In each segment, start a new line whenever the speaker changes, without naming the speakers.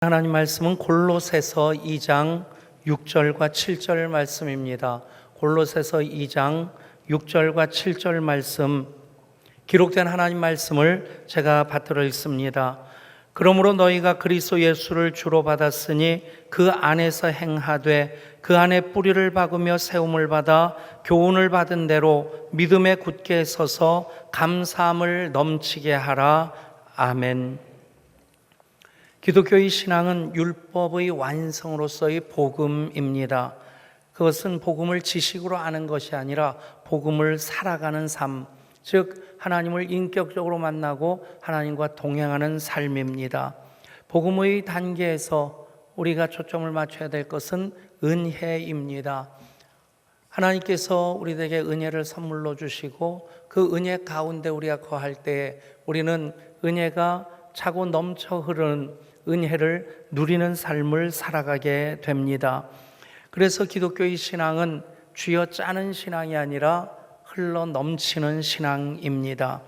하나님 말씀은 골로새서 2장 6절과 7절 말씀입니다. 골로새서 2장 6절과 7절 말씀, 기록된 하나님 말씀을 제가 받들어 읽습니다. 그러므로 너희가 그리스도 예수를 주로 받았으니 그 안에서 행하되 그 안에 뿌리를 박으며 세움을 받아 교훈을 받은 대로 믿음에 굳게 서서 감사함을 넘치게 하라. 아멘. 기독교의 신앙은 율법의 완성으로서의 복음입니다. 그것은 복음을 지식으로 아는 것이 아니라 복음을 살아가는 삶, 즉 하나님을 인격적으로 만나고 하나님과 동행하는 삶입니다. 복음의 단계에서 우리가 초점을 맞춰야 될 것은 은혜입니다. 하나님께서 우리에게 은혜를 선물로 주시고 그 은혜 가운데 우리가 거할 때 우리는 은혜가 차고 넘쳐 흐르는 은혜를 누리는 삶을 살아가게 됩니다. 그래서 기독교의 신앙은 쥐어 짜는 신앙이 아니라 흘러 넘치는 신앙입니다.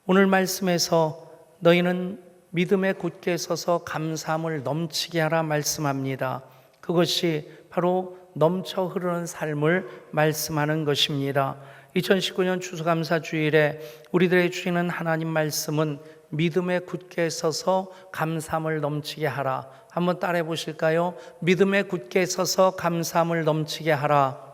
오늘 말씀에서 너희는 믿음에 굳게 서서 감사함을 넘치게 하라 말씀합니다. 그것이 바로 넘쳐 흐르는 삶을 말씀하는 것입니다. 2019년 추수감사 주일에 우리들에게 주시는 하나님 말씀은 믿음에 굳게 서서 감사함을 넘치게 하라. 한번 따라해 보실까요? 믿음에 굳게 서서 감사함을 넘치게 하라.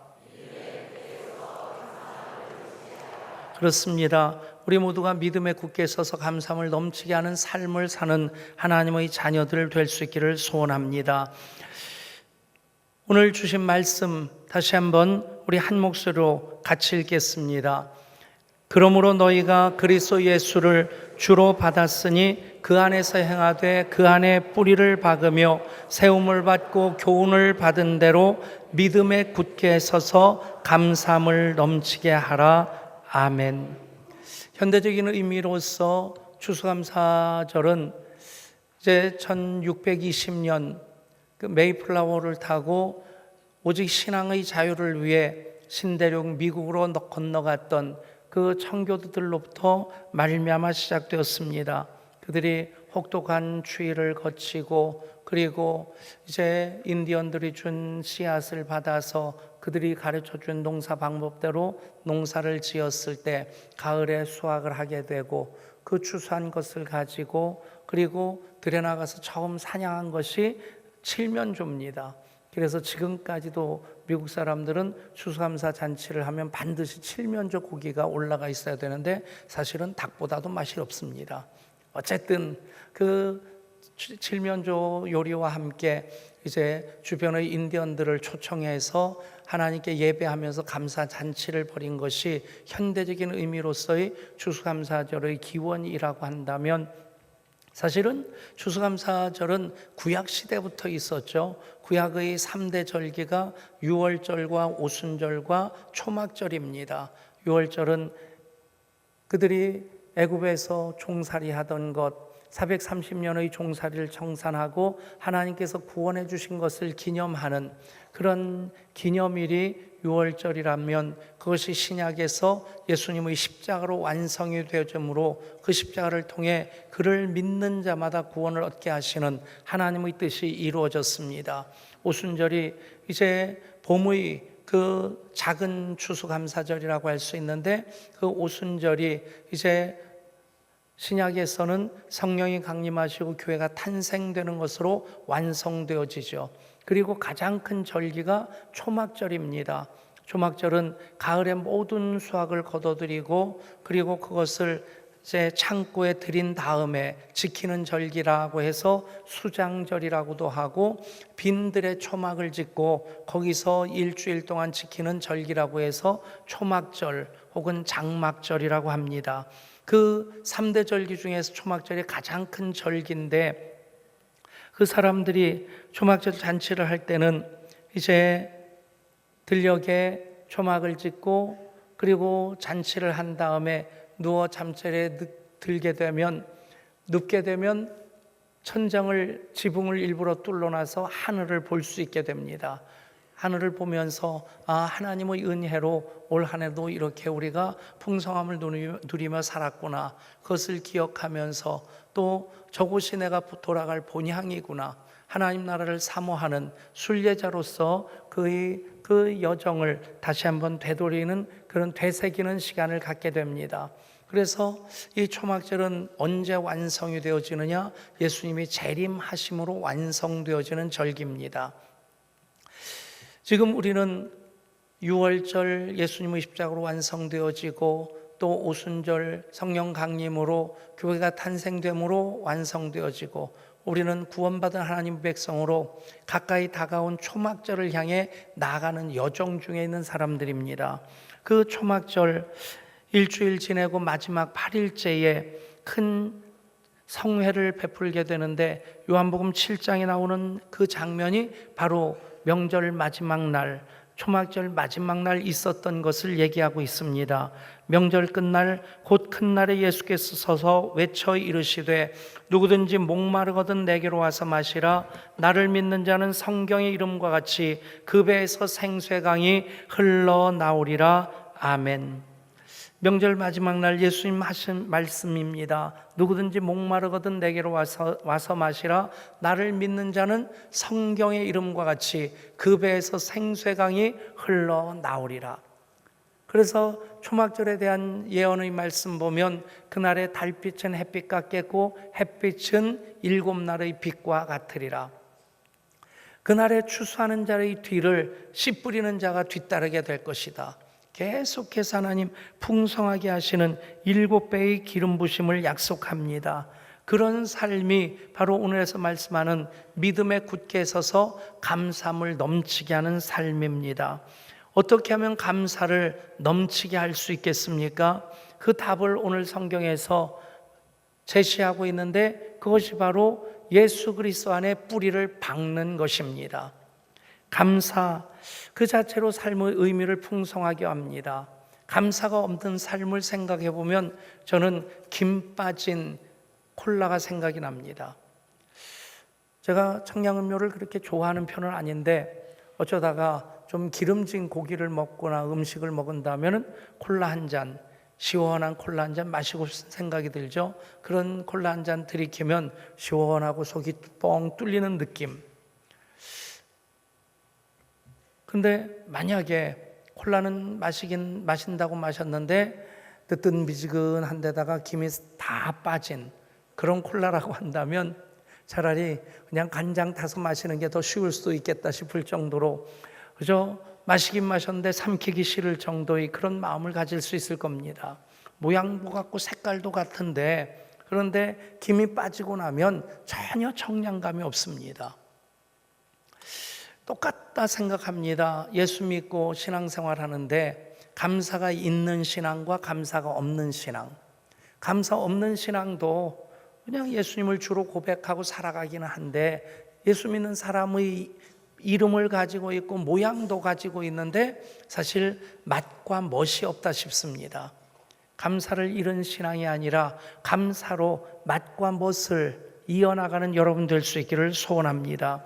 그렇습니다. 우리 모두가 믿음에 굳게 서서 감사함을 넘치게 하는 삶을 사는 하나님의 자녀들 될 수 있기를 소원합니다. 오늘 주신 말씀 다시 한번 우리 한 목소리로 같이 읽겠습니다. 그러므로 너희가 그리스도 예수를 주로 받았으니 그 안에서 행하되 그 안에 뿌리를 박으며 세움을 받고 교훈을 받은 대로 믿음에 굳게 서서 감사함을 넘치게 하라. 아멘. 현대적인 의미로서 추수감사절은 이제 1620년 그 메이플라워를 타고 오직 신앙의 자유를 위해 신대륙 미국으로 건너갔던 그 청교도들로부터 말미암아 시작되었습니다. 그들이 혹독한 추위를 거치고 그리고 이제 인디언들이 준 씨앗을 받아서 그들이 가르쳐준 농사 방법대로 농사를 지었을 때 가을에 수확을 하게 되고 그 추수한 것을 가지고 그리고 들에 나가서 처음 사냥한 것이 칠면조입니다. 그래서 지금까지도 미국 사람들은 추수감사 잔치를 하면 반드시 칠면조 고기가 올라가 있어야 되는데 사실은 닭보다도 맛이 없습니다. 어쨌든 그 칠면조 요리와 함께 이제 주변의 인디언들을 초청해서 하나님께 예배하면서 감사 잔치를 벌인 것이 현대적인 의미로서의 추수감사절의 기원이라고 한다면 사실은 추수감사절은 구약시대부터 있었죠. 구약의 3대 절기가 유월절과 오순절과 초막절입니다. 유월절은 그들이 애굽에서 종살이 하던 것 430년의 종살이를 청산하고 하나님께서 구원해 주신 것을 기념하는 그런 기념일이 유월절이라면 그것이 신약에서 예수님의 십자가로 완성이 되어지므로 그 십자가를 통해 그를 믿는 자마다 구원을 얻게 하시는 하나님의 뜻이 이루어졌습니다. 오순절이 이제 봄의 그 작은 추수감사절이라고 할 수 있는데 그 오순절이 이제 신약에서는 성령이 강림하시고 교회가 탄생되는 것으로 완성되어지죠. 그리고 가장 큰 절기가 초막절입니다. 초막절은 가을의 모든 수확을 거둬들이고 그리고 그것을 이제 창고에 들인 다음에 지키는 절기라고 해서 수장절이라고도 하고 빈들의 초막을 짓고 거기서 일주일 동안 지키는 절기라고 해서 초막절 혹은 장막절이라고 합니다. 그 3대 절기 중에서 초막절이 가장 큰 절기인데 그 사람들이 초막절 잔치를 할 때는 이제 들녘에 초막을 짓고 그리고 잔치를 한 다음에 누워 잠자리에 눕게 되면 천장을 지붕을 일부러 뚫어놔서 하늘을 볼 수 있게 됩니다. 하늘을 보면서 하나님의 은혜로 올 한 해도 이렇게 우리가 풍성함을 누리며 살았구나, 그것을 기억하면서 또 저곳이 내가 돌아갈 본향이구나, 하나님 나라를 사모하는 순례자로서 그 여정을 다시 한번 되돌리는, 그런 되새기는 시간을 갖게 됩니다. 그래서 이 초막절은 언제 완성이 되어지느냐? 예수님이 재림하심으로 완성되어지는 절기입니다. 지금 우리는 6월절 예수님의 십자가로 완성되어지고, 또 오순절 성령 강림으로 교회가 탄생됨으로 완성되어지고, 우리는 구원받은 하나님 백성으로 가까이 다가온 초막절을 향해 나아가는 여정 중에 있는 사람들입니다. 그 초막절 일주일 지내고 마지막 8일째에 큰 성회를 베풀게 되는데, 요한복음 7장에 나오는 그 장면이 바로 명절 마지막 날, 초막절 마지막 날 있었던 것을 얘기하고 있습니다. 명절 끝날 곧 큰 날에 예수께서 서서 외쳐 이르시되 누구든지 목마르거든 내게로 와서 마시라. 나를 믿는 자는 성경의 이름과 같이 그 배에서 생수의 강이 흘러나오리라. 아멘. 명절 마지막 날 예수님 하신 말씀입니다. 누구든지 목마르거든 내게로 와서 마시라. 나를 믿는 자는 성경의 이름과 같이 그 배에서 생수의 강이 흘러나오리라. 그래서 초막절에 대한 예언의 말씀 보면 그날의 달빛은 햇빛 같겠고 햇빛은 7날의 빛과 같으리라. 그날에 추수하는 자의 뒤를 씨 뿌리는 자가 뒤따르게 될 것이다. 계속해서 하나님 풍성하게 하시는 7배의 기름 부심을 약속합니다. 그런 삶이 바로 오늘에서 말씀하는 믿음에 굳게 서서 감사함을 넘치게 하는 삶입니다. 어떻게 하면 감사를 넘치게 할 수 있겠습니까? 그 답을 오늘 성경에서 제시하고 있는데, 그것이 바로 예수 그리스도 안에 뿌리를 박는 것입니다. 감사 그 자체로 삶의 의미를 풍성하게 합니다. 감사가 없는 삶을 생각해 보면 저는 김 빠진 콜라가 생각이 납니다. 제가 청량음료를 그렇게 좋아하는 편은 아닌데, 어쩌다가 좀 기름진 고기를 먹거나 음식을 먹은다면 콜라 한 잔, 시원한 콜라 한 잔 마시고 싶은 생각이 들죠. 그런 콜라 한 잔 들이키면 시원하고 속이 뻥 뚫리는 느낌. 근데 만약에 콜라는 마신다고 마셨는데 뜨뜻미지근한 데다가 김이 다 빠진 그런 콜라라고 한다면 차라리 그냥 간장 타서 마시는 게 더 쉬울 수도 있겠다 싶을 정도로, 그죠? 마시긴 마셨는데 삼키기 싫을 정도의 그런 마음을 가질 수 있을 겁니다. 모양도 같고 색깔도 같은데, 그런데 김이 빠지고 나면 전혀 청량감이 없습니다. 똑같다 생각합니다. 예수 믿고 신앙생활 하는데 감사가 있는 신앙과 감사가 없는 신앙. 감사 없는 신앙도 그냥 예수님을 주로 고백하고 살아가기는 한데, 예수 믿는 사람의 이름을 가지고 있고 모양도 가지고 있는데 사실 맛과 멋이 없다 싶습니다. 감사를 잃은 신앙이 아니라 감사로 맛과 멋을 이어나가는 여러분 될 수 있기를 소원합니다.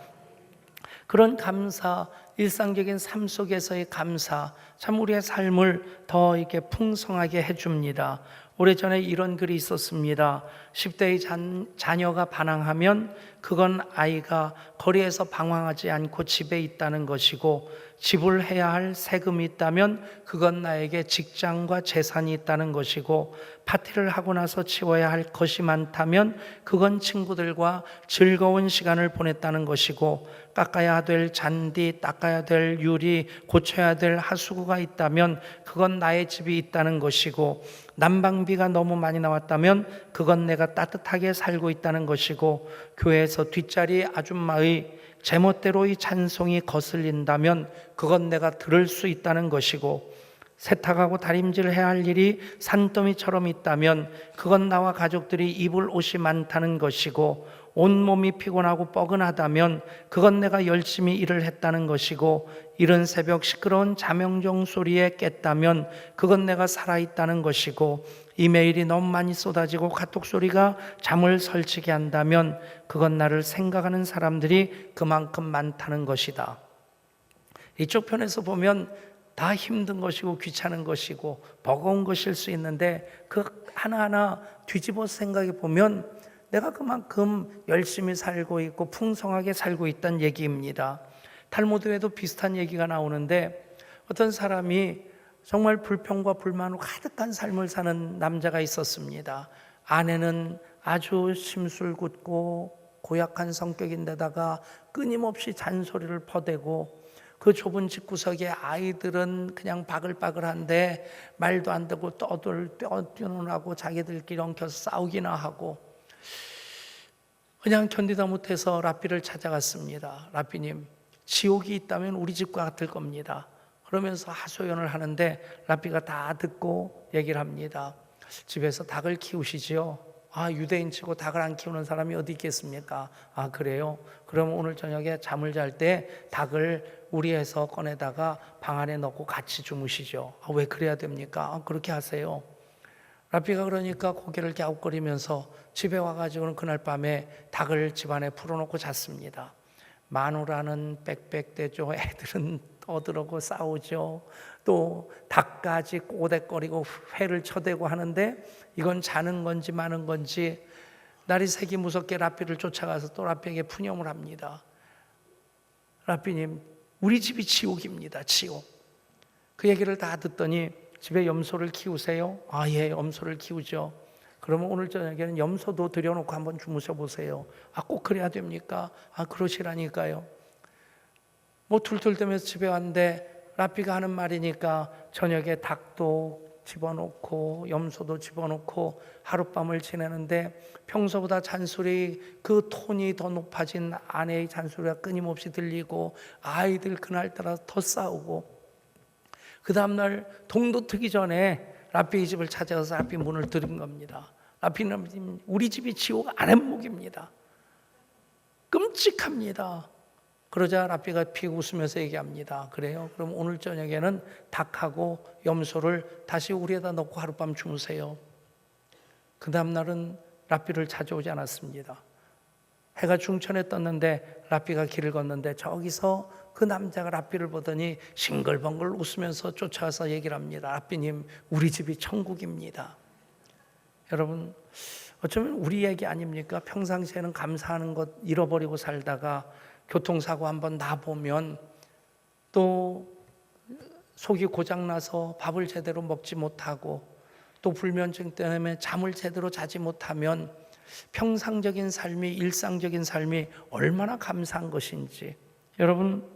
그런 감사, 일상적인 삶 속에서의 감사, 참 우리의 삶을 더 이렇게 풍성하게 해줍니다. 오래전에 이런 글이 있었습니다. 10대의 자녀가 반항하면 그건 아이가 거리에서 방황하지 않고 집에 있다는 것이고, 지불해야 할 세금이 있다면 그건 나에게 직장과 재산이 있다는 것이고, 파티를 하고 나서 치워야 할 것이 많다면 그건 친구들과 즐거운 시간을 보냈다는 것이고, 깎아야 될 잔디, 닦아야 될 유리, 고쳐야 될 하수구가 있다면 그건 나의 집이 있다는 것이고, 난방비가 너무 많이 나왔다면 그건 내가 따뜻하게 살고 있다는 것이고, 교회에서 뒷자리 아줌마의 제멋대로의 찬송이 거슬린다면 그건 내가 들을 수 있다는 것이고, 세탁하고 다림질 해야 할 일이 산더미처럼 있다면 그건 나와 가족들이 입을 옷이 많다는 것이고, 온몸이 피곤하고 뻐근하다면 그건 내가 열심히 일을 했다는 것이고, 이른 새벽 시끄러운 자명종 소리에 깼다면 그건 내가 살아있다는 것이고, 이메일이 너무 많이 쏟아지고 카톡 소리가 잠을 설치게 한다면 그건 나를 생각하는 사람들이 그만큼 많다는 것이다. 이쪽 편에서 보면 다 힘든 것이고 귀찮은 것이고 버거운 것일 수 있는데 그 하나하나 뒤집어 생각해 보면 내가 그만큼 열심히 살고 있고 풍성하게 살고 있다는 얘기입니다. 탈무드에도 비슷한 얘기가 나오는데 어떤 사람이 정말 불평과 불만으로 가득한 삶을 사는 남자가 있었습니다. 아내는 아주 심술궂고 고약한 성격인데다가 끊임없이 잔소리를 퍼대고 그 좁은 집구석에 아이들은 그냥 바글바글한데 말도 안 되고 떠들하고 자기들끼리 엉켜서 싸우기나 하고 그냥 견디다 못해서 라삐를 찾아갔습니다. 라삐님, 지옥이 있다면 우리 집과 같을 겁니다. 그러면서 하소연을 하는데 라삐가 다 듣고 얘기를 합니다. 집에서 닭을 키우시지요? 유대인 치고 닭을 안 키우는 사람이 어디 있겠습니까? 그래요? 그럼 오늘 저녁에 잠을 잘 때 닭을 우리에서 꺼내다가 방 안에 넣고 같이 주무시죠. 왜 그래야 됩니까? 그렇게 하세요. 라삐가 그러니까 고개를 갸웃거리면서 집에 와가지고는 그날 밤에 닭을 집안에 풀어놓고 잤습니다. 마누라는 빽빽대죠. 애들은 떠들고 싸우죠. 또 닭까지 꼬대거리고 회를 쳐대고 하는데 이건 자는 건지 마는 건지 날이 새기 무섭게 라삐를 쫓아가서 또 라삐에게 푸념을 합니다. 라삐님, 우리 집이 지옥입니다. 지옥. 그 얘기를 다 듣더니 집에 염소를 키우세요? 예, 염소를 키우죠. 그러면 오늘 저녁에는 염소도 들여놓고 한번 주무셔 보세요. 꼭 그래야 됩니까? 그러시라니까요. 뭐 툴툴대면서 집에 왔는데 라삐가 하는 말이니까 저녁에 닭도 집어넣고 염소도 집어넣고 하룻밤을 지내는데 평소보다 잔소리 그 톤이 더 높아진 아내의 잔소리가 끊임없이 들리고 아이들 그날따라 더 싸우고 그 다음날 동도 트기 전에 라삐의 집을 찾아가서 라삐 문을 들은 겁니다. 라삐는 우리 집이 지옥 아랫목입니다. 끔찍합니다. 그러자 라삐가 피고 웃으면서 얘기합니다. 그래요? 그럼 오늘 저녁에는 닭하고 염소를 다시 우리에다 넣고 하룻밤 주무세요. 그 다음날은 라삐를 찾아오지 않았습니다. 해가 중천에 떴는데 라삐가 길을 걷는데 저기서 그 남자가 라삐를 보더니 싱글벙글 웃으면서 쫓아와서 얘기를 합니다. 라삐님, 우리 집이 천국입니다. 여러분, 어쩌면 우리 얘기 아닙니까? 평상시에는 감사하는 것 잃어버리고 살다가 교통사고 한번 나보면 또 속이 고장나서 밥을 제대로 먹지 못하고 또 불면증 때문에 잠을 제대로 자지 못하면 평상적인 삶이, 일상적인 삶이 얼마나 감사한 것인지. 여러분,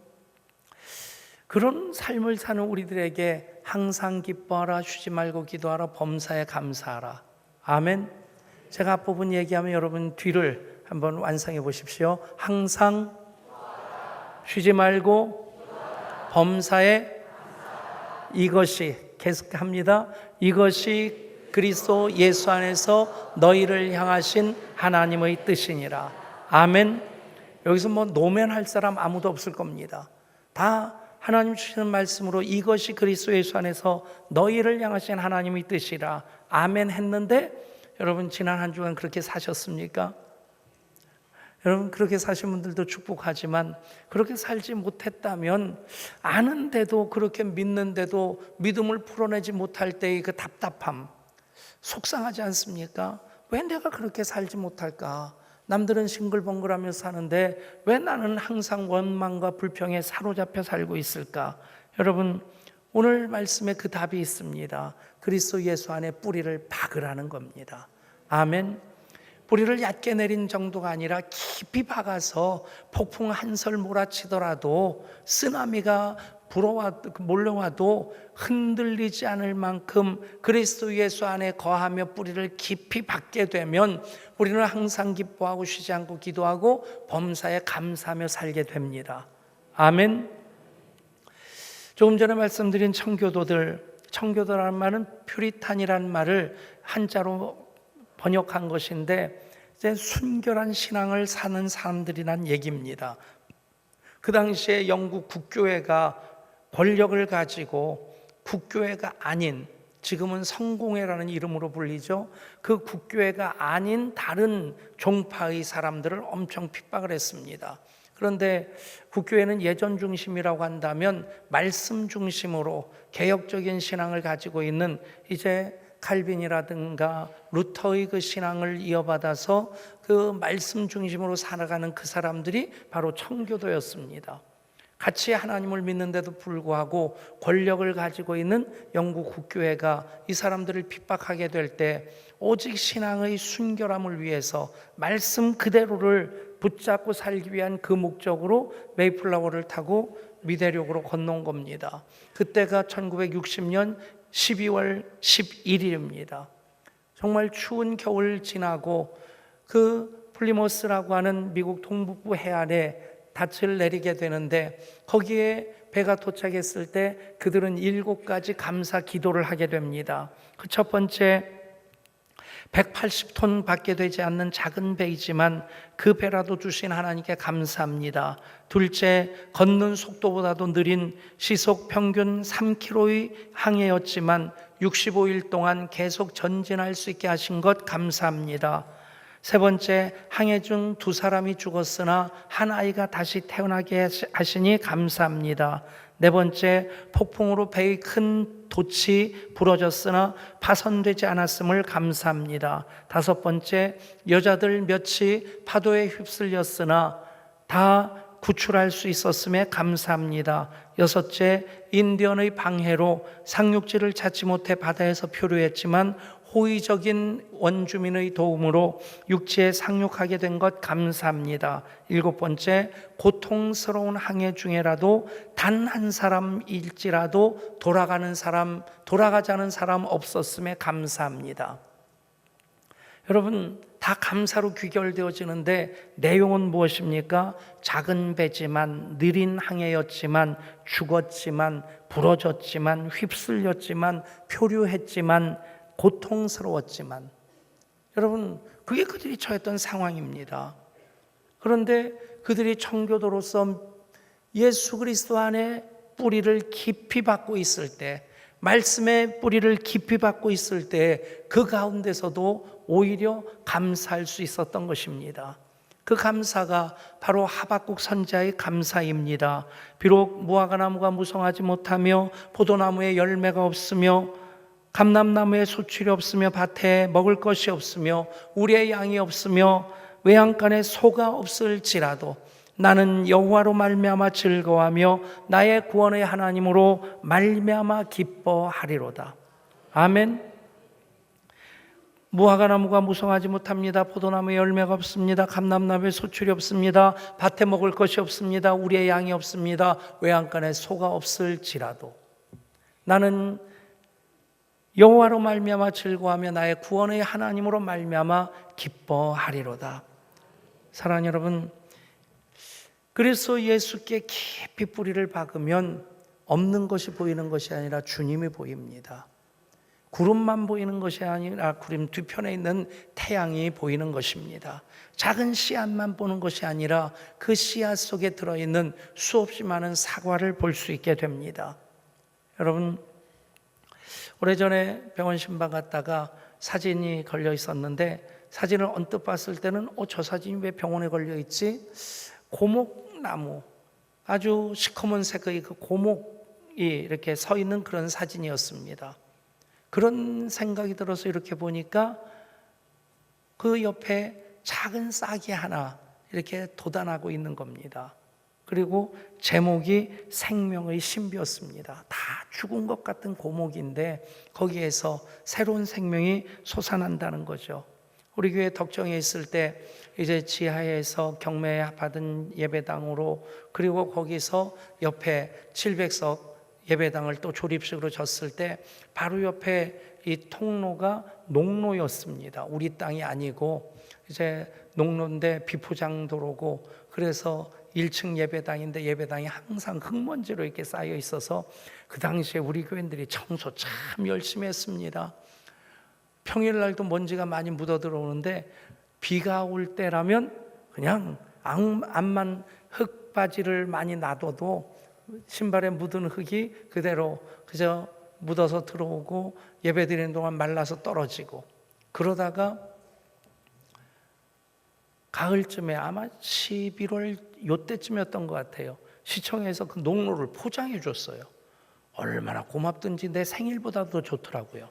그런 삶을 사는 우리들에게 항상 기뻐하라, 쉬지 말고 기도하라, 범사에 감사하라. 아멘. 제가 앞부분 얘기하면 여러분 뒤를 한번 완성해 보십시오. 항상 쉬지 말고 범사에, 이것이 계속합니다. 이것이 그리스도 예수 안에서 너희를 향하신 하나님의 뜻이니라. 아멘. 여기서 뭐 노면할 사람 아무도 없을 겁니다. 다 하나님 주시는 말씀으로 이것이 그리스도 예수 안에서 너희를 향하신 하나님의 뜻이라. 아멘 했는데 여러분 지난 한 주간 그렇게 사셨습니까? 여러분 그렇게 사신 분들도 축복하지만 그렇게 살지 못했다면 아는데도 그렇게 믿는데도 믿음을 풀어내지 못할 때의 그 답답함 속상하지 않습니까? 왜 내가 그렇게 살지 못할까? 남들은 싱글벙글하며 사는데 왜 나는 항상 원망과 불평에 사로잡혀 살고 있을까? 여러분 오늘 말씀에 그 답이 있습니다. 그리스도 예수 안에 뿌리를 박으라는 겁니다. 아멘. 뿌리를 얕게 내린 정도가 아니라 깊이 박아서 폭풍 한설 몰아치더라도 쓰나미가 몰려와도 흔들리지 않을 만큼 그리스도 예수 안에 거하며 뿌리를 깊이 박게 되면 우리는 항상 기뻐하고 쉬지 않고 기도하고 범사에 감사하며 살게 됩니다. 아멘. 조금 전에 말씀드린 청교도라는 말은 퓨리탄이라는 말을 한자로 번역한 것인데 이제 순결한 신앙을 사는 사람들이란 얘기입니다. 그 당시에 영국 국교회가 권력을 가지고 국교회가 아닌, 지금은 성공회라는 이름으로 불리죠. 그 국교회가 아닌 다른 종파의 사람들을 엄청 핍박을 했습니다. 그런데 국교회는 예전 중심이라고 한다면 말씀 중심으로 개혁적인 신앙을 가지고 있는 이제 칼빈이라든가 루터의 그 신앙을 이어받아서 그 말씀 중심으로 살아가는 그 사람들이 바로 청교도였습니다. 같이 하나님을 믿는데도 불구하고 권력을 가지고 있는 영국 국교회가 이 사람들을 핍박하게 될 때 오직 신앙의 순결함을 위해서 말씀 그대로를 붙잡고 살기 위한 그 목적으로 메이플라워를 타고 미대륙으로 건너온 겁니다. 그때가 1960년 12월 11일입니다. 정말 추운 겨울 지나고 그 플리모스라고 하는 미국 동북부 해안에 닻을 내리게 되는데 거기에 배가 도착했을 때 그들은 7가지 감사 기도를 하게 됩니다. 그 첫 번째, 180톤 밖에 되지 않는 작은 배이지만 그 배라도 주신 하나님께 감사합니다. 둘째, 걷는 속도보다도 느린 시속 평균 3km의 항해였지만 65일 동안 계속 전진할 수 있게 하신 것 감사합니다. 세 번째, 항해 중 2사람이 죽었으나 한 아이가 다시 태어나게 하시니 감사합니다. 네 번째, 폭풍으로 배의 큰 돛이 부러졌으나 파손되지 않았음을 감사합니다. 다섯 번째, 여자들 몇이 파도에 휩쓸렸으나 다 구출할 수 있었음에 감사합니다. 여섯째, 인디언의 방해로 상륙지를 찾지 못해 바다에서 표류했지만 호의적인 원주민의 도움으로 육지에 상륙하게 된 것 감사합니다. 일곱 번째, 고통스러운 항해 중에라도 단 한 사람일지라도 돌아가자는 사람 없었음에 감사합니다. 여러분, 다 감사로 귀결되어지는데 내용은 무엇입니까? 작은 배지만, 느린 항해였지만, 죽었지만, 부러졌지만, 휩쓸렸지만, 표류했지만, 고통스러웠지만, 여러분, 그게 그들이 처했던 상황입니다. 그런데 그들이 청교도로서 예수 그리스도 안에 뿌리를 깊이 받고 있을 때, 말씀의 뿌리를 깊이 받고 있을 때 그 가운데서도 오히려 감사할 수 있었던 것입니다. 그 감사가 바로 하박국 선지자의 감사입니다. 비록 무화과나무가 무성하지 못하며 포도나무에 열매가 없으며 감람나무에 소출이 없으며 밭에 먹을 것이 없으며 우리의 양이 없으며 외양간에 소가 없을지라도 나는 여호와로 말미암아 즐거워하며 나의 구원의 하나님으로 말미암아 기뻐하리로다. 아멘. 무화과나무가 무성하지 못합니다. 포도나무에 열매가 없습니다. 감람나무에 소출이 없습니다. 밭에 먹을 것이 없습니다. 우리의 양이 없습니다. 외양간에 소가 없을지라도 나는 여호와로 말미암아 즐거워하며 나의 구원의 하나님으로 말미암아 기뻐하리로다. 사랑하는 여러분, 그래서 예수께 깊이 뿌리를 박으면 없는 것이 보이는 것이 아니라 주님이 보입니다. 구름만 보이는 것이 아니라 구름 뒤편에 있는 태양이 보이는 것입니다. 작은 씨앗만 보는 것이 아니라 그 씨앗 속에 들어있는 수없이 많은 사과를 볼 수 있게 됩니다. 여러분, 오래전에 병원 신방 갔다가 사진이 걸려 있었는데 사진을 언뜻 봤을 때는 저 사진이 왜 병원에 걸려 있지? 고목나무, 아주 시커먼 색의 그 고목이 이렇게 서 있는 그런 사진이었습니다. 그런 생각이 들어서 이렇게 보니까 그 옆에 작은 싹이 하나 이렇게 돋아나고 있는 겁니다. 그리고 제목이 생명의 신비였습니다. 다 죽은 것 같은 고목인데 거기에서 새로운 생명이 솟아난다는 거죠. 우리 교회 덕정에 있을 때 이제 지하에서 경매 받은 예배당으로, 그리고 거기서 옆에 700석 예배당을 또 조립식으로 졌을 때 바로 옆에 이 통로가 농로였습니다. 우리 땅이 아니고 이제 농로인데 비포장 도로고, 그래서 1층 예배당인데 예배당이 항상 흙먼지로 이렇게 쌓여 있어서 그 당시에 우리 교인들이 청소 참 열심히 했습니다. 평일날도 먼지가 많이 묻어 들어오는데 비가 올 때라면 그냥 암만 흙바지를 많이 놔둬도 신발에 묻은 흙이 그대로 그저 묻어서 들어오고 예배드리는 동안 말라서 떨어지고, 그러다가 가을쯤에 아마 11월 요때쯤이었던 것 같아요. 시청에서 그 농로를 포장해 줬어요. 얼마나 고맙든지 내 생일보다도 좋더라고요.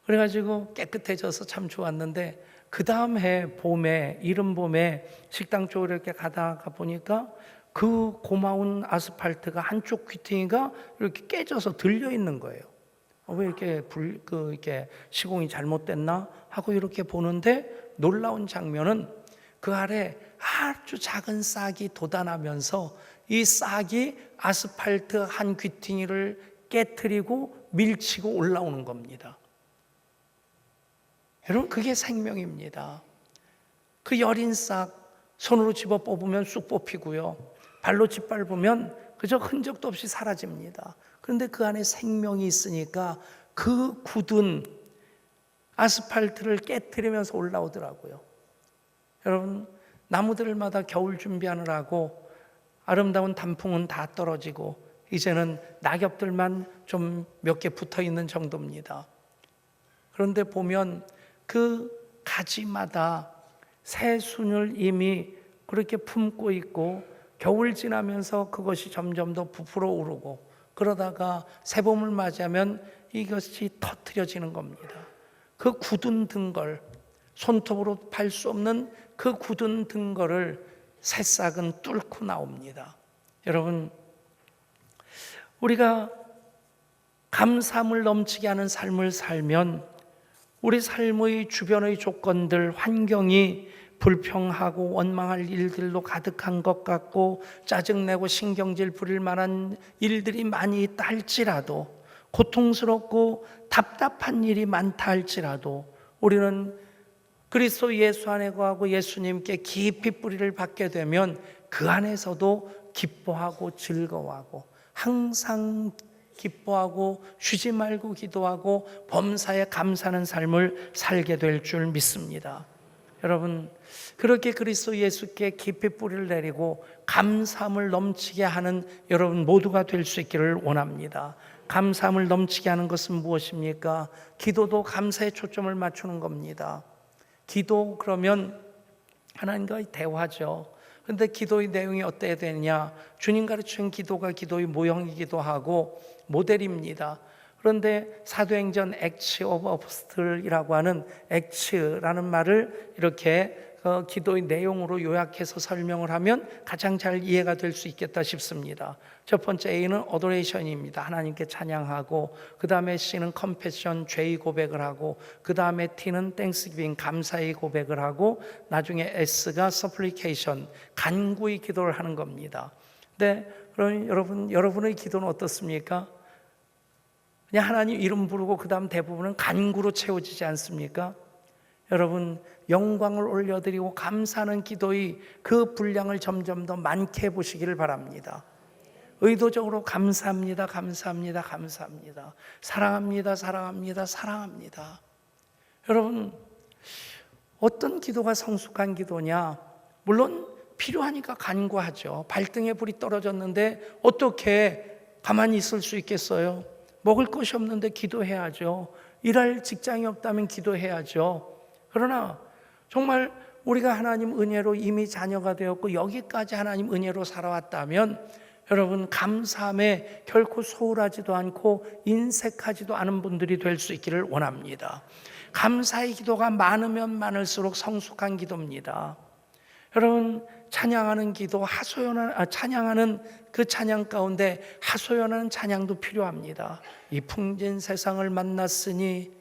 그래가지고 깨끗해져서 참 좋았는데, 그 다음 해 봄에, 이른 봄에 식당 쪽으로 이렇게 가다가 보니까 그 고마운 아스팔트가 한쪽 귀퉁이가 이렇게 깨져서 들려 있는 거예요. 왜 이렇게 이렇게 시공이 잘못됐나 하고 이렇게 보는데, 놀라운 장면은 그 아래 아주 작은 싹이 돋아나면서 이 싹이 아스팔트 한 귀퉁이를 깨트리고 밀치고 올라오는 겁니다. 여러분, 그게 생명입니다. 그 여린 싹 손으로 집어 뽑으면 쑥 뽑히고요, 발로 짓밟으면 그저 흔적도 없이 사라집니다. 그런데 그 안에 생명이 있으니까 그 굳은 아스팔트를 깨트리면서 올라오더라고요. 여러분, 나무들마다 겨울 준비하느라고 아름다운 단풍은 다 떨어지고 이제는 낙엽들만 좀 몇 개 붙어 있는 정도입니다. 그런데 보면 그 가지마다 새순을 이미 그렇게 품고 있고, 겨울 지나면서 그것이 점점 더 부풀어 오르고, 그러다가 새봄을 맞이하면 이것이 터트려지는 겁니다. 그 굳은 등걸, 손톱으로 밟을 수 없는 그 굳은 등걸을 새싹은 뚫고 나옵니다. 여러분, 우리가 감사함을 넘치게 하는 삶을 살면 우리 삶의 주변의 조건들, 환경이 불평하고 원망할 일들로 가득한 것 같고 짜증내고 신경질 부릴 만한 일들이 많이 있다 할지라도, 고통스럽고 답답한 일이 많다 할지라도, 우리는 그리스도 예수 안에 거하고 예수님께 깊이 뿌리를 받게 되면 그 안에서도 기뻐하고 즐거워하고, 항상 기뻐하고 쉬지 말고 기도하고 범사에 감사하는 삶을 살게 될 줄 믿습니다. 여러분, 그렇게 그리스도 예수께 깊이 뿌리를 내리고 감사함을 넘치게 하는 여러분 모두가 될 수 있기를 원합니다. 감사함을 넘치게 하는 것은 무엇입니까? 기도도 감사에 초점을 맞추는 겁니다. 기도, 그러면 하나님과의 대화죠. 그런데 기도의 내용이 어때야 되느냐? 주님 가르치는 기도가 기도의 모형이기도 하고 모델입니다. 그런데 사도행전 액츠 오브 어포스틀이라고 하는 액츠라는 말을 이렇게 기도의 내용으로 요약해서 설명을 하면 가장 잘 이해가 될 수 있겠다 싶습니다. 첫 번째 A는 어도레이션입니다. 하나님께 찬양하고, 그 다음에 C는 컴패션, 죄의 고백을 하고, 그 다음에 T는 땡스기빙, 감사의 고백을 하고, 나중에 S가 서플리케이션, 간구의 기도를 하는 겁니다. 근데 그럼 여러분의 기도는 어떻습니까? 그냥 하나님 이름 부르고 그 다음 대부분은 간구로 채워지지 않습니까? 여러분, 영광을 올려드리고 감사하는 기도의 그 분량을 점점 더 많게 해보시기를 바랍니다. 의도적으로 감사합니다, 감사합니다, 감사합니다, 사랑합니다, 사랑합니다, 사랑합니다. 여러분, 어떤 기도가 성숙한 기도냐? 물론 필요하니까 간구하죠. 발등에 불이 떨어졌는데 어떻게 가만히 있을 수 있겠어요? 먹을 것이 없는데 기도해야죠. 일할 직장이 없다면 기도해야죠. 그러나 정말 우리가 하나님 은혜로 이미 자녀가 되었고 여기까지 하나님 은혜로 살아왔다면 여러분, 감사함에 결코 소홀하지도 않고 인색하지도 않은 분들이 될 수 있기를 원합니다. 감사의 기도가 많으면 많을수록 성숙한 기도입니다. 여러분, 찬양하는 기도, 찬양하는 그 찬양 가운데 하소연하는 찬양도 필요합니다. 이 풍진 세상을 만났으니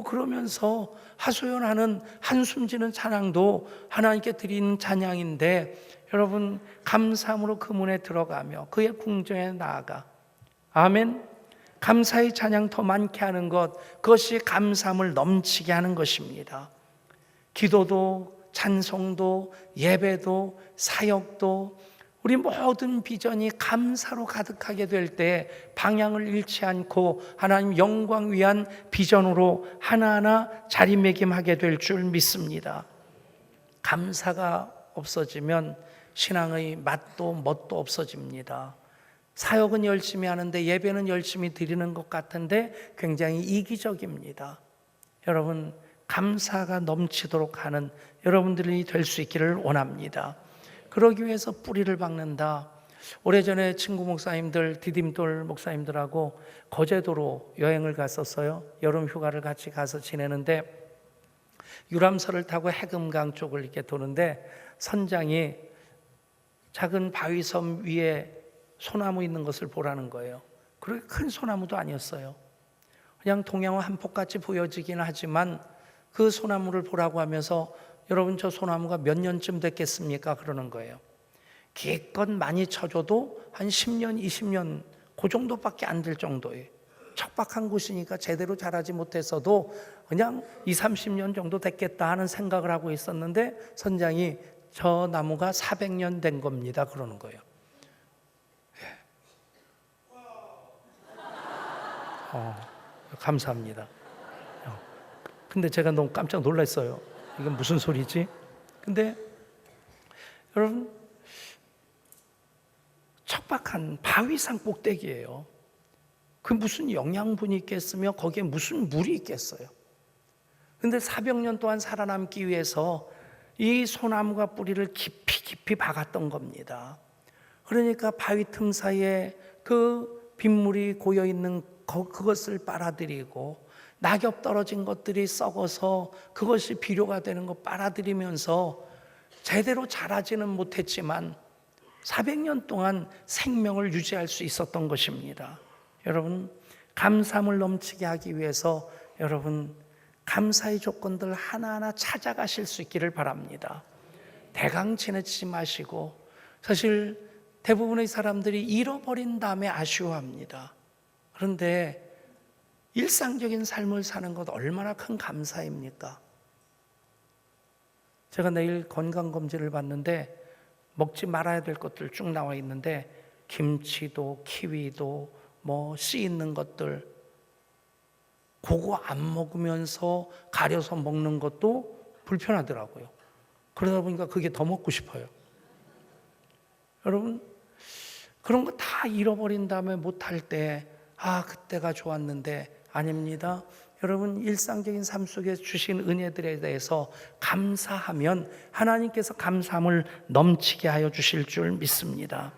그러면서 하소연하는 한숨 지는 찬양도 하나님께 드리는 찬양인데, 여러분, 감사함으로 그 문에 들어가며 그의 궁정에 나아가, 아멘, 감사의 찬양 더 많게 하는 것, 그것이 감사함을 넘치게 하는 것입니다. 기도도 찬송도 예배도 사역도 우리 모든 비전이 감사로 가득하게 될 때 방향을 잃지 않고 하나님 영광 위한 비전으로 하나하나 자리매김하게 될 줄 믿습니다. 감사가 없어지면 신앙의 맛도 멋도 없어집니다. 사역은 열심히 하는데 예배는 열심히 드리는 것 같은데 굉장히 이기적입니다. 여러분, 감사가 넘치도록 하는 여러분들이 될 수 있기를 원합니다. 그러기 위해서 뿌리를 박는다. 오래전에 친구 목사님들, 디딤돌 목사님들하고 거제도로 여행을 갔었어요. 여름 휴가를 같이 가서 지내는데 유람선을 타고 해금강 쪽을 이렇게 도는데 선장이 작은 바위섬 위에 소나무 있는 것을 보라는 거예요. 그렇게 큰 소나무도 아니었어요. 그냥 동양화 한폭같이 보여지긴 하지만 그 소나무를 보라고 하면서 여러분 저 소나무가 몇 년쯤 됐겠습니까? 그러는 거예요. 기껏 많이 쳐줘도 한 10년, 20년 그 정도밖에 안 될 정도예요. 척박한 곳이니까 제대로 자라지 못했어도 그냥 20, 30년 정도 됐겠다 하는 생각을 하고 있었는데 선장이 저 나무가 400년 된 겁니다. 그러는 거예요. 감사합니다. 근데 제가 너무 깜짝 놀랐어요. 이건 무슨 소리지? 근데 여러분 척박한 바위산 꼭대기예요. 그 무슨 영양분이 있겠으며 거기에 무슨 물이 있겠어요. 근데 400년 동안 살아남기 위해서 이 소나무가 뿌리를 깊이 박았던 겁니다. 그러니까 바위 틈 사이에 그 빗물이 고여있는 그것을 빨아들이고 낙엽 떨어진 것들이 썩어서 그것이 비료가 되는 거 빨아들이면서 제대로 자라지는 못했지만 400년 동안 생명을 유지할 수 있었던 것입니다. 여러분 감사함을 넘치게 하기 위해서 여러분 감사의 조건들 하나하나 찾아가실 수 있기를 바랍니다. 대강 지내지 마시고 사실 대부분의 사람들이 잃어버린 다음에 아쉬워합니다. 그런데 일상적인 삶을 사는 것 얼마나 큰 감사입니까? 제가 내일 건강검진을 받는데 먹지 말아야 될 것들 쭉 나와 있는데 김치도 키위도 씨 있는 것들 그거 안 먹으면서 가려서 먹는 것도 불편하더라고요. 그러다 보니까 그게 더 먹고 싶어요. 여러분 그런 거 다 잃어버린 다음에 못할 때 그때가 좋았는데 아닙니다. 여러분 일상적인 삶 속에 주신 은혜들에 대해서 감사하면 하나님께서 감사함을 넘치게 하여 주실 줄 믿습니다.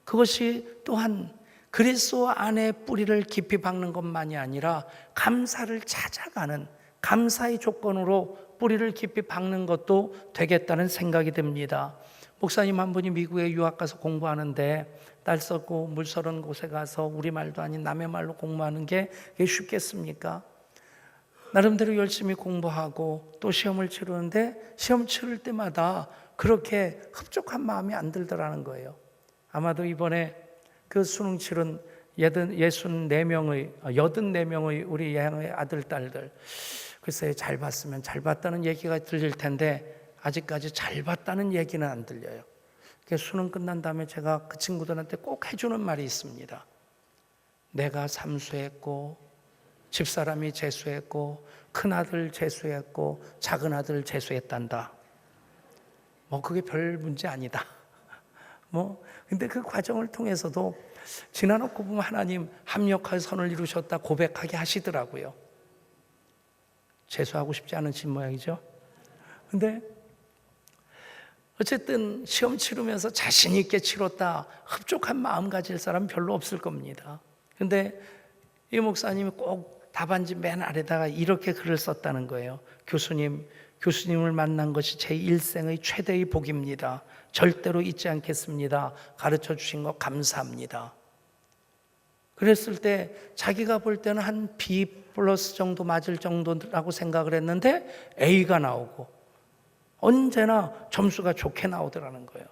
그것이 또한 그리스도 안에 뿌리를 깊이 박는 것만이 아니라 감사를 찾아가는 감사의 조건으로 뿌리를 깊이 박는 것도 되겠다는 생각이 듭니다. 목사님 한 분이 미국에 유학 가서 공부하는데 딸 썩고 물 서른 곳에 가서 우리말도 아닌 남의 말로 공부하는 게 쉽겠습니까? 나름대로 열심히 공부하고 또 시험을 치르는데 시험 치를 때마다 그렇게 흡족한 마음이 안 들더라는 거예요. 아마도 이번에 그 수능 치른 84명의 우리 예양의 아들, 딸들 글쎄 잘 봤으면 잘 봤다는 얘기가 들릴 텐데 아직까지 잘 봤다는 얘기는 안 들려요. 수능 끝난 다음에 제가 그 친구들한테 꼭 해주는 말이 있습니다. 내가 삼수했고 집사람이 재수했고 큰아들 재수했고 작은아들 재수했단다. 그게 별 문제 아니다. 근데 그 과정을 통해서도 지나놓고 보면 하나님 합력할 선을 이루셨다 고백하게 하시더라고요. 재수하고 싶지 않으신 모양이죠. 근데 어쨌든 시험 치르면서 자신 있게 치렀다 흡족한 마음 가질 사람 별로 없을 겁니다. 근데 이 목사님이 꼭 답안지 맨 아래다가 이렇게 글을 썼다는 거예요. 교수님을 만난 것이 제 일생의 최대의 복입니다. 절대로 잊지 않겠습니다. 가르쳐 주신 거 감사합니다. 그랬을 때 자기가 볼 때는 한 B 플러스 정도 맞을 정도라고 생각을 했는데 A가 나오고 언제나 점수가 좋게 나오더라는 거예요.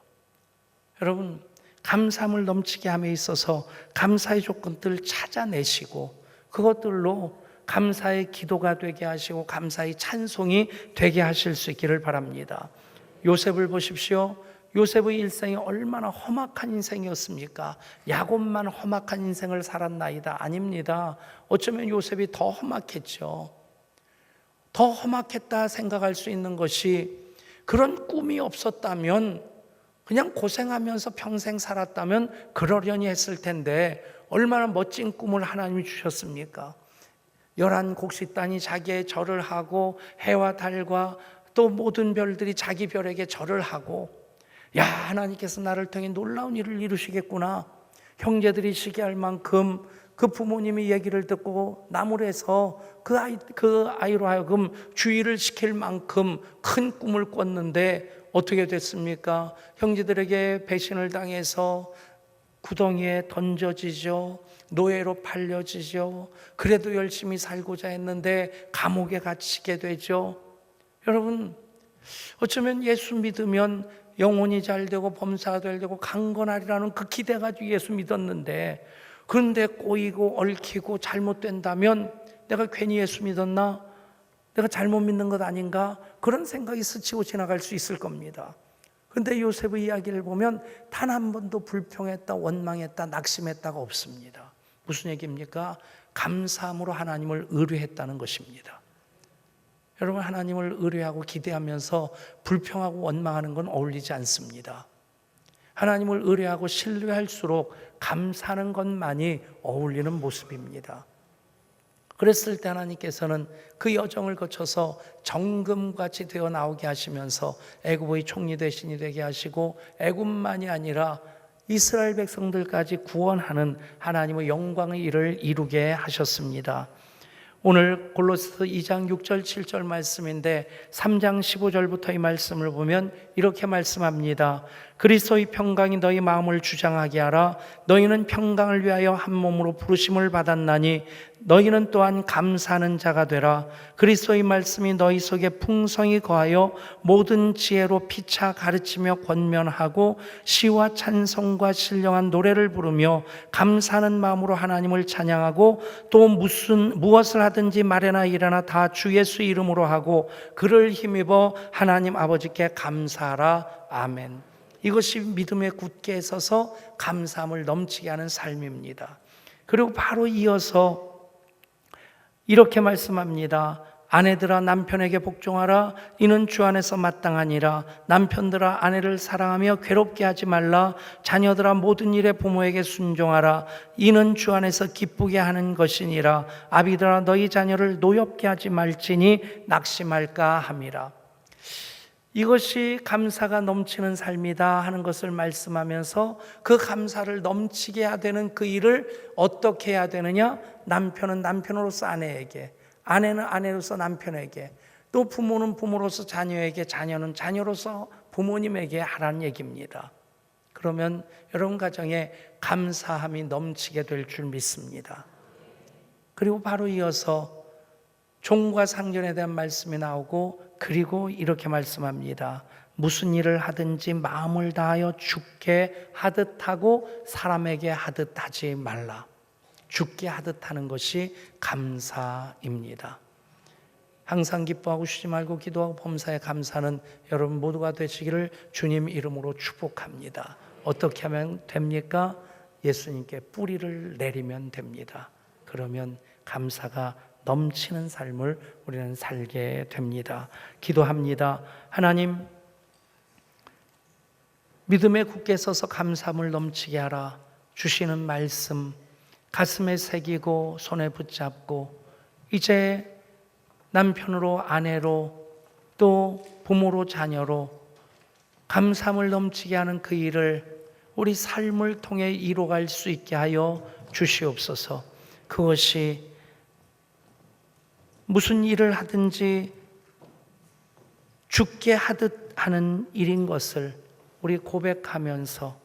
여러분 감사함을 넘치게 함에 있어서 감사의 조건들을 찾아내시고 그것들로 감사의 기도가 되게 하시고 감사의 찬송이 되게 하실 수 있기를 바랍니다. 요셉을 보십시오. 요셉의 일생이 얼마나 험악한 인생이었습니까? 야곱만 험악한 인생을 살았나이다. 아닙니다. 어쩌면 요셉이 더 험악했죠. 더 험악했다 생각할 수 있는 것이 그런 꿈이 없었다면 그냥 고생하면서 평생 살았다면 그러려니 했을 텐데 얼마나 멋진 꿈을 하나님이 주셨습니까? 곡식단이 자기의 절을 하고 해와 달과 또 모든 별들이 자기 별에게 절을 하고, 야, 하나님께서 나를 통해 놀라운 일을 이루시겠구나. 형제들이 시기할 만큼 그 부모님이 얘기를 듣고 나무래서 그 아이로 하여금 주의를 시킬 만큼 큰 꿈을 꿨는데 어떻게 됐습니까? 형제들에게 배신을 당해서 구덩이에 던져지죠. 노예로 팔려지죠. 그래도 열심히 살고자 했는데 감옥에 갇히게 되죠. 여러분, 어쩌면 예수 믿으면 영혼이 잘 되고 범사가 잘 되고 강건하리라는 그 기대 가지고 예수 믿었는데, 그런데 꼬이고 얽히고 잘못된다면 내가 괜히 예수 믿었나? 내가 잘못 믿는 것 아닌가? 그런 생각이 스치고 지나갈 수 있을 겁니다. 그런데 요셉의 이야기를 보면 단 한 번도 불평했다, 원망했다, 낙심했다가 없습니다. 무슨 얘기입니까? 감사함으로 하나님을 의뢰했다는 것입니다. 여러분, 하나님을 의뢰하고 기대하면서 불평하고 원망하는 건 어울리지 않습니다. 하나님을 의뢰하고 신뢰할수록 감사하는 것만이 어울리는 모습입니다. 그랬을 때 하나님께서는 그 여정을 거쳐서 정금같이 되어 나오게 하시면서 애굽의 총리 대신이 되게 하시고, 애굽만이 아니라 이스라엘 백성들까지 구원하는 하나님의 영광의 일을 이루게 하셨습니다. 오늘 골로새서 2장 6절 7절 말씀인데 3장 15절부터 이 말씀을 보면 이렇게 말씀합니다. 그리스도의 평강이 너희 마음을 주장하게 하라. 너희는 평강을 위하여 한 몸으로 부르심을 받았나니 너희는 또한 감사하는 자가 되라. 그리스도의 말씀이 너희 속에 풍성히 거하여 모든 지혜로 피차 가르치며 권면하고 시와 찬송과 신령한 노래를 부르며 감사하는 마음으로 하나님을 찬양하고, 또 무엇을 하든지 말이나 일하나 다 주 예수 이름으로 하고 그를 힘입어 하나님 아버지께 감사하라. 아멘. 이것이 믿음에 굳게 서서 감사함을 넘치게 하는 삶입니다. 그리고 바로 이어서 이렇게 말씀합니다. 아내들아 남편에게 복종하라. 이는 주 안에서 마땅하니라. 남편들아 아내를 사랑하며 괴롭게 하지 말라. 자녀들아 모든 일에 부모에게 순종하라. 이는 주 안에서 기쁘게 하는 것이니라. 아비들아 너희 자녀를 노엽게 하지 말지니 낙심할까 함이라. 이것이 감사가 넘치는 삶이다 하는 것을 말씀하면서 그 감사를 넘치게 해야 되는 그 일을 어떻게 해야 되느냐? 남편은 남편으로서 아내에게, 아내는 아내로서 남편에게, 또 부모는 부모로서 자녀에게, 자녀는 자녀로서 부모님에게 하라는 얘기입니다. 그러면 여러분 가정에 감사함이 넘치게 될 줄 믿습니다. 그리고 바로 이어서 종과 상전에 대한 말씀이 나오고, 그리고 이렇게 말씀합니다. 무슨 일을 하든지 마음을 다하여 주께 하듯 하고 사람에게 하듯 하지 말라. 주께 하듯 하는 것이 감사입니다. 항상 기뻐하고 쉬지 말고 기도하고 범사에 감사하는 여러분 모두가 되시기를 주님 이름으로 축복합니다. 어떻게 하면 됩니까? 예수님께 뿌리를 내리면 됩니다. 그러면 감사가 넘치는 삶을 우리는 살게 됩니다. 기도합니다. 하나님, 믿음에 굳게 서서 감사함을 넘치게 하라. 주시는 말씀 가슴에 새기고 손에 붙잡고, 이제 남편으로 아내로 또 부모로 자녀로 감사함을 넘치게 하는 그 일을 우리 삶을 통해 이루어갈 수 있게 하여 주시옵소서. 그것이 무슨 일을 하든지 주께 하듯 하는 일인 것을 우리 고백하면서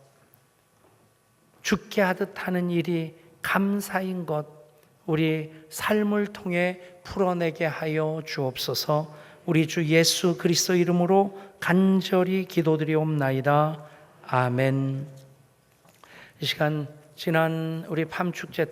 주께 하듯 하는 일이 감사인 것 우리 삶을 통해 풀어내게 하여 주옵소서. 우리 주 예수 그리스도 이름으로 간절히 기도드리옵나이다. 아멘. 이 시간 지난 우리 밤축제